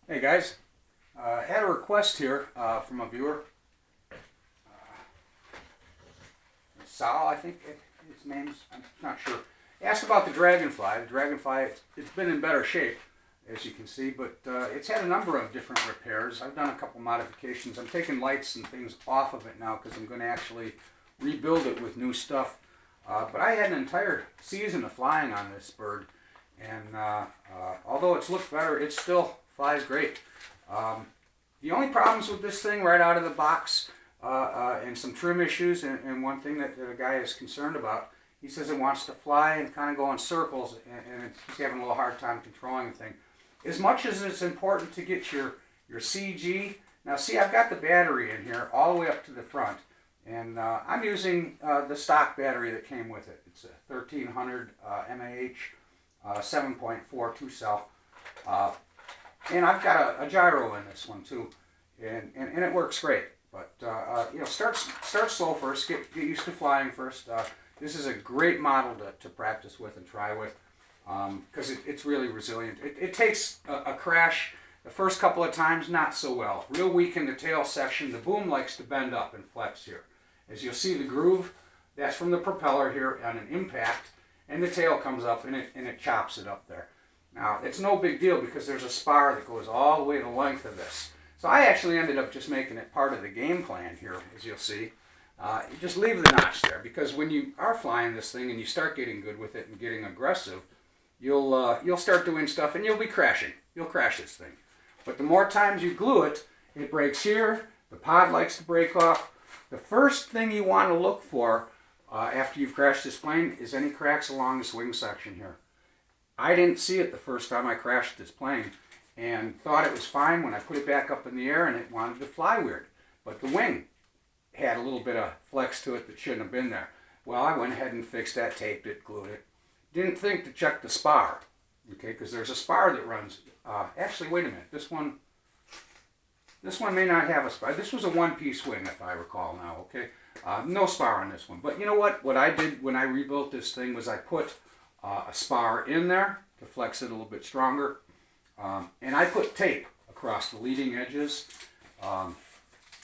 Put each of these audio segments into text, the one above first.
Hey guys, had a request here from a viewer, Sal, I think his name's, I'm not sure. He asked about the Dragonfly. The Dragonfly, it's been in better shape, as you can see, but it's had a number of different repairs. I've done a couple modifications. I'm taking lights and things off of it now because I'm going to actually rebuild it with new stuff. But I had an entire season of flying on this bird, and although it's looked better, it still flies great. The only problems with this thing right out of the box, and some trim issues, and one thing that the guy is concerned about, he says it wants to fly and kind of go in circles, and he's having a little hard time controlling the thing. As much as it's important to get your CG, now see, I've got the battery in here all the way up to the front, and I'm using the stock battery that came with it. It's a 1300 mAh 7.42 cell. And I've got a gyro in this one too, and it works great. But you know, start slow first. Get used to flying first. This is a great model to practice with and try with, because it's really resilient. It takes a crash the first couple of times not so well. Real weak in the tail section. The boom likes to bend up and flex here. As you'll see, the groove, that's from the propeller here on an impact, and the tail comes up and it chops it up there. Now, it's no big deal because there's a spar that goes all the way the length of this. So I actually ended up just making it part of the game plan here, as you'll see. You just leave the notch there, because when you are flying this thing and you start getting good with it and getting aggressive, you'll start doing stuff and you'll be crashing. You'll crash this thing. But the more times you glue it, it breaks here. The pod likes to break off. The first thing you want to look for after you've crashed this plane is any cracks along this wing section here. I didn't see it the first time I crashed this plane and thought it was fine when I put it back up in the air and it wanted to fly weird. But the wing had a little bit of flex to it that shouldn't have been there. Well, I went ahead and fixed that, taped it, glued it. Didn't think to check the spar, okay, because there's a spar that runs. Actually, wait a minute. This one may not have a spar. This was a one-piece wing, if I recall now, okay? No spar on this one. But you know what? What I did when I rebuilt this thing was I put a spar in there to flex it a little bit stronger. And I put tape across the leading edges, not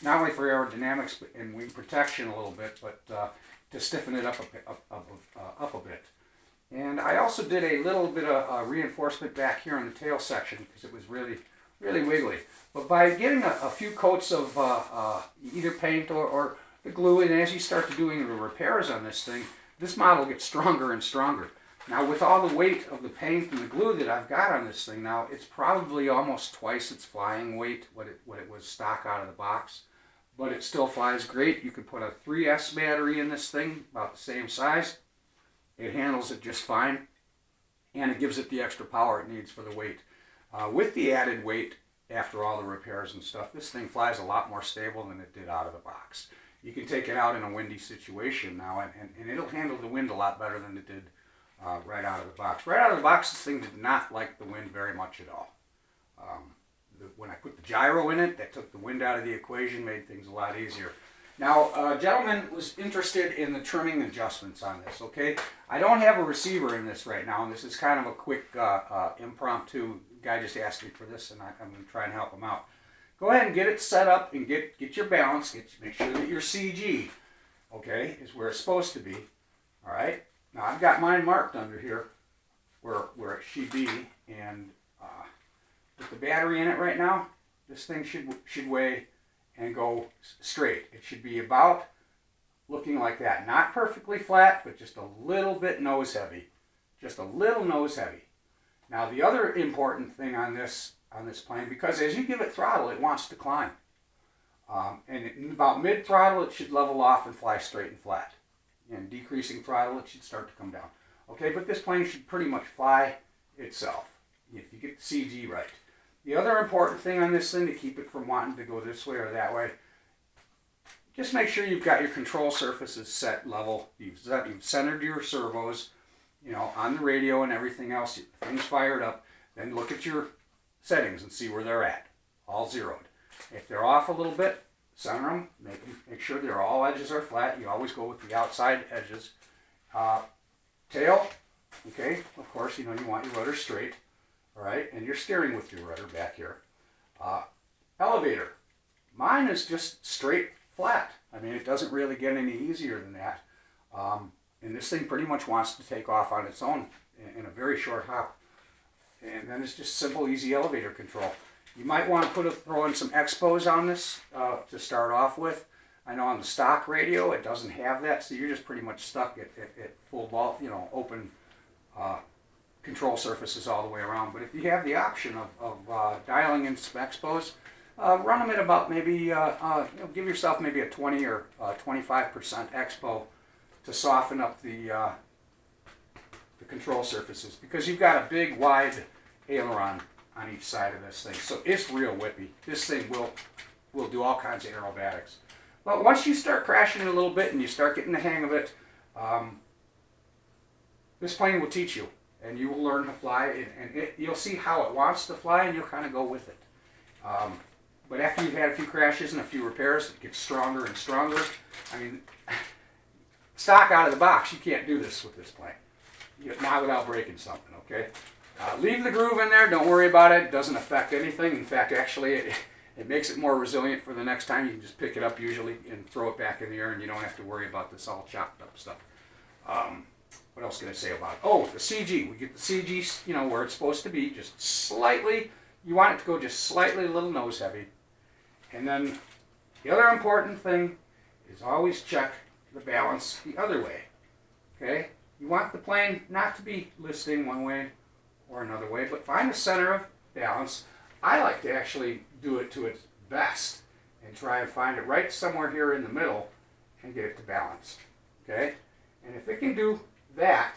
only for aerodynamics and wing protection a little bit, but to stiffen it up a bit. And I also did a little bit of reinforcement back here in the tail section because it was really wiggly. But by getting a few coats of either paint or the glue, and as you start doing the repairs on this thing, this model gets stronger and stronger. Now, with all the weight of the paint and the glue that I've got on this thing now, it's probably almost twice its flying weight, what it was stock out of the box. But it still flies great. You could put a 3S battery in this thing, about the same size. It handles it just fine, and it gives it the extra power it needs for the weight. With the added weight, after all the repairs and stuff, this thing flies a lot more stable than it did out of the box. You can take it out in a windy situation now, and it'll handle the wind a lot better than it did right out of the box. Right out of the box, this thing did not like the wind very much at all. When I put the gyro in it, that took the wind out of the equation, made things a lot easier. Now, a gentleman was interested in the trimming adjustments on this, okay? I don't have a receiver in this right now, and this is kind of a quick impromptu. Guy just asked me for this, and I'm going to try and help him out. Go ahead and get it set up and get your balance. Make sure that your CG, okay, is where it's supposed to be, all right? Now, I've got mine marked under here where it should be, and with the battery in it right now, this thing should weigh and go straight. It should be about looking like that. Not perfectly flat, but just a little bit nose heavy. Just a little nose heavy. Now, the other important thing on this plane, because as you give it throttle, it wants to climb. And about mid-throttle, it should level off and fly straight and flat. And decreasing throttle, it should start to come down. Okay, but this plane should pretty much fly itself if you get the CG right. The other important thing on this thing to keep it from wanting to go this way or that way, just make sure you've got your control surfaces set level. You've centered your servos, you know, on the radio and everything else. Things fired up. Then look at your settings and see where they're at. All zeroed. If they're off a little bit, center them. Make sure all edges are flat. You always go with the outside edges. Tail, okay, of course, you know, you want your rudder straight. All right, and you're steering with your rudder back here. Elevator. Mine is just straight flat. I mean, it doesn't really get any easier than that. And this thing pretty much wants to take off on its own in a very short hop. And then it's just simple, easy elevator control. You might want to throw in some expos on this to start off with. I know on the stock radio it doesn't have that, so you're just pretty much stuck at full ball, open control surfaces all the way around. But if you have the option of dialing in some expos, run them at about maybe, give yourself maybe a 20 or 25% expo to soften up the control surfaces, because you've got a big wide aileron on each side of this thing, so it's real whippy. This thing will do all kinds of aerobatics. But once you start crashing it a little bit and you start getting the hang of it, this plane will teach you, and you will learn to fly, and you'll see how it wants to fly, and you'll kind of go with it. But after you've had a few crashes and a few repairs, it gets stronger and stronger. I mean, stock out of the box, you can't do this with this plane. Not without breaking something, okay? Leave the groove in there. Don't worry about it. It doesn't affect anything. In fact, actually, it makes it more resilient for the next time. You can just pick it up usually and throw it back in the air, and you don't have to worry about this all chopped up stuff. What else can I say about it? Oh, the CG. We get the CG, where it's supposed to be, just slightly. You want it to go just slightly a little nose heavy. And then the other important thing is always check the balance the other way. Okay? You want the plane not to be listing one way or another way, but find the center of balance. I like to actually do it to its best and try and find it right somewhere here in the middle and get it to balance. Okay? And if it can do that,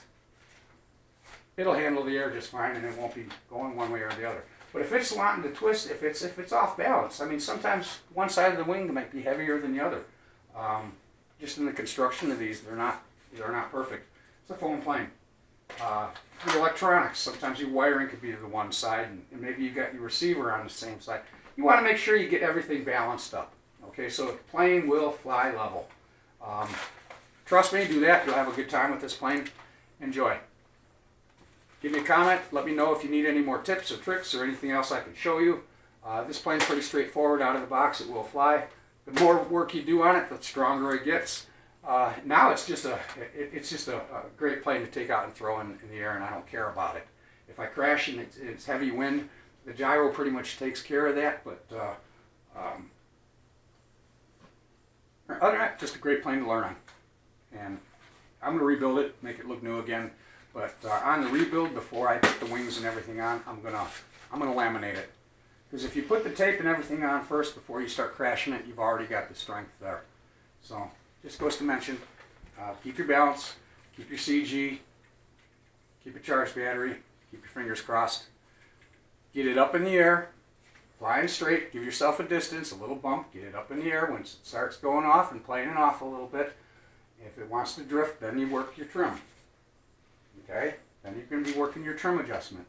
it'll handle the air just fine, and it won't be going one way or the other. But if it's wanting to twist, if it's off balance, I mean, sometimes one side of the wing might be heavier than the other. Just in the construction of these, they're not perfect. It's a foam plane. The electronics, sometimes your wiring could be to the one side, and maybe you got your receiver on the same side. You want to make sure you get everything balanced up. Okay, so the plane will fly level. Trust me, do that. You'll have a good time with this plane. Enjoy. Give me a comment. Let me know if you need any more tips or tricks or anything else I can show you. This plane's pretty straightforward out of the box. It will fly. The more work you do on it, the stronger it gets. Now it's just a great plane to take out and throw in the air, and I don't care about it. If I crash and it's heavy wind, the gyro pretty much takes care of that. But other than that, just a great plane to learn on. And I'm going to rebuild it, make it look new again. But on the rebuild, before I put the wings and everything on, I'm gonna laminate it. Because if you put the tape and everything on first before you start crashing it, you've already got the strength there. So just goes to mention, keep your balance, keep your CG, keep a charged battery, keep your fingers crossed. Get it up in the air, flying straight, give yourself a distance, a little bump, get it up in the air. When it starts going off and planing off a little bit, if it wants to drift, then you work your trim. Okay? Then you're going to be working your trim adjustment,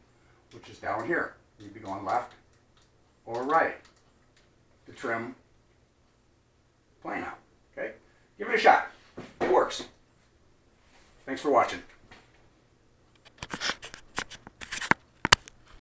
which is down here. You'd be going left or right to trim plane out. Okay? Give it a shot. It works. Thanks for watching.